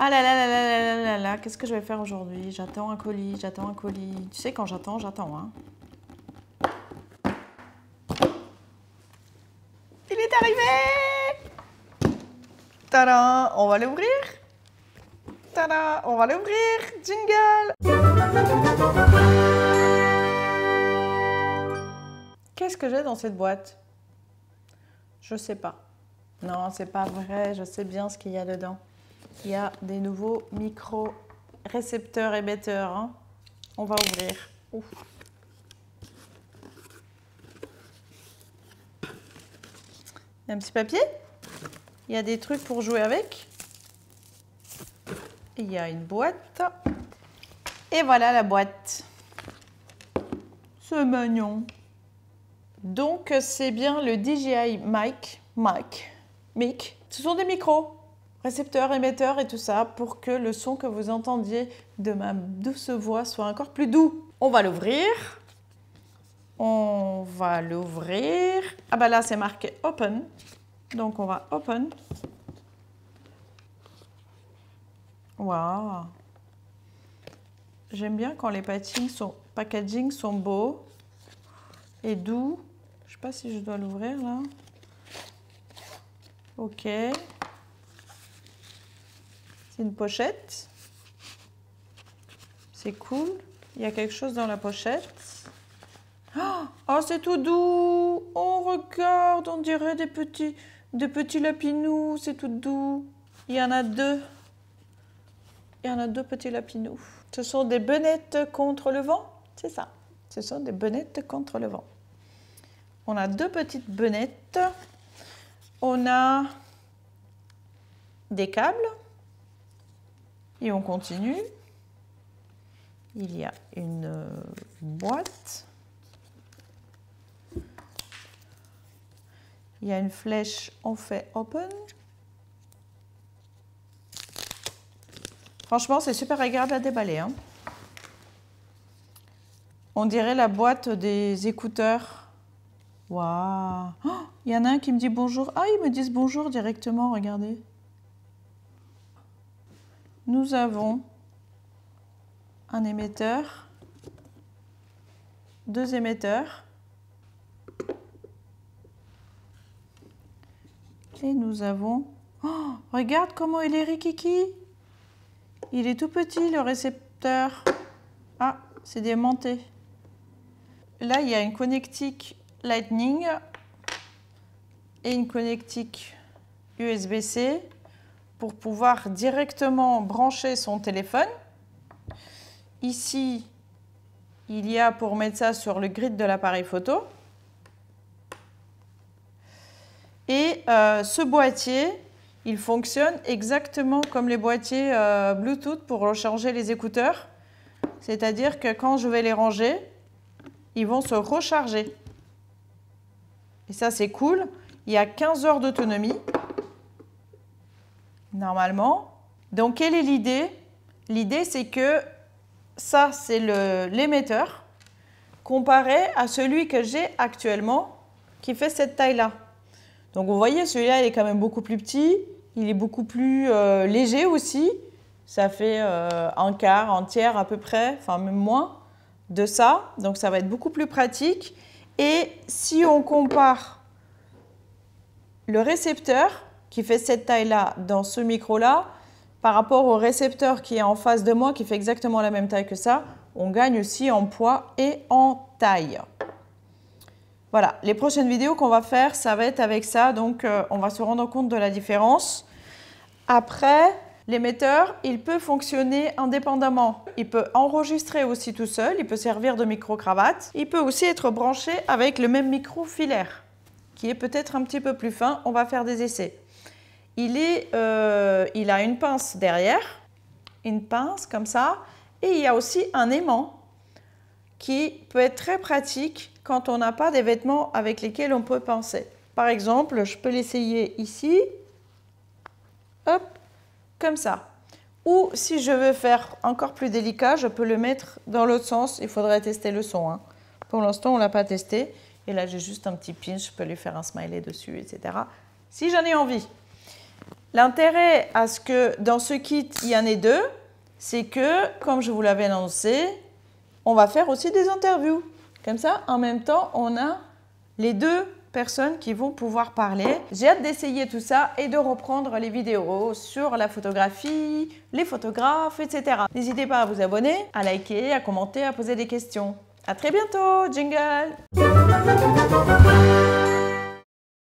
Ah là là là là là là là là, qu'est-ce que je vais faire aujourd'hui? J'attends un colis, j'attends un colis. Tu sais, quand j'attends, j'attends, hein. Il est arrivé! Tada! On va l'ouvrir. Tada! On va l'ouvrir. Jingle! Qu'est-ce que j'ai dans cette boîte? Je sais pas. Non, c'est pas vrai, je sais bien ce qu'il y a dedans. Il y a des nouveaux micro-récepteurs émetteurs. Hein. On va ouvrir. Ouf. Il y a un petit papier. Il y a des trucs pour jouer avec. Il y a une boîte. Et voilà la boîte. C'est mignon. Donc, c'est bien le DJI Mic. Ce sont des micros, récepteurs, émetteurs et tout ça pour que le son que vous entendiez de ma douce voix soit encore plus doux. On va l'ouvrir. On va l'ouvrir. Ah bah là, c'est marqué Open. Donc, on va Open. Waouh! J'aime bien quand les packaging sont beaux et doux. Je ne sais pas si je dois l'ouvrir là. Ok. C'est une pochette. C'est cool. Il y a quelque chose dans la pochette. Oh, c'est tout doux. Oh, regarde, on dirait des petits lapinous. C'est tout doux. Il y en a deux. Il y en a deux petits lapinous. Ce sont des bennettes contre le vent. C'est ça. Ce sont des bennettes contre le vent. On a deux petites bennettes. On a des câbles. Et on continue. Il y a une boîte. Il y a une flèche, on fait Open. Franchement, c'est super agréable à déballer. Hein. On dirait la boîte des écouteurs. Waouh! Oh, il y en a un qui me dit bonjour. Ah, ils me disent bonjour directement, regardez. Nous avons un émetteur, deux émetteurs. Et nous avons... Oh, regarde comment il est rikiki! Il est tout petit, le récepteur. Ah, c'est diamanté. Là, il y a une connectique Lightning et une connectique USB-C pour pouvoir directement brancher son téléphone. Ici, il y a pour mettre ça sur le grid de l'appareil photo. Et ce boîtier, il fonctionne exactement comme les boîtiers Bluetooth pour recharger les écouteurs. C'est-à-dire que quand je vais les ranger, ils vont se recharger. Et ça, c'est cool. Il y a 15 heures d'autonomie, normalement. Donc, quelle est l'idée? L'idée, c'est que ça, c'est l'émetteur comparé à celui que j'ai actuellement qui fait cette taille-là. Donc, vous voyez, celui-là, il est quand même beaucoup plus petit. Il est beaucoup plus léger aussi. Ça fait un quart, un tiers à peu près, enfin même moins de ça. Donc, ça va être beaucoup plus pratique. Et si on compare le récepteur qui fait cette taille-là dans ce micro-là par rapport au récepteur qui est en face de moi qui fait exactement la même taille que ça, on gagne aussi en poids et en taille. Voilà, les prochaines vidéos qu'on va faire, ça va être avec ça. Donc, on va se rendre compte de la différence. Après, l'émetteur, il peut fonctionner indépendamment. Il peut enregistrer aussi tout seul. Il peut servir de micro-cravate. Il peut aussi être branché avec le même micro filaire, qui est peut-être un petit peu plus fin. On va faire des essais. Il a une pince derrière, une pince comme ça. Et il y a aussi un aimant qui peut être très pratique quand on n'a pas des vêtements avec lesquels on peut pincer. Par exemple, je peux l'essayer ici, hop, comme ça. Ou si je veux faire encore plus délicat, je peux le mettre dans l'autre sens. Il faudrait tester le son. Hein. Pour l'instant, on ne l'a pas testé. Et là, j'ai juste un petit pinch, je peux lui faire un smiley dessus, etc. Si j'en ai envie. L'intérêt à ce que dans ce kit, il y en ait deux, c'est que, comme je vous l'avais annoncé, on va faire aussi des interviews. Comme ça, en même temps, on a les deux personnes qui vont pouvoir parler. J'ai hâte d'essayer tout ça et de reprendre les vidéos sur la photographie, les photographes, etc. N'hésitez pas à vous abonner, à liker, à commenter, à poser des questions. À très bientôt, jingle!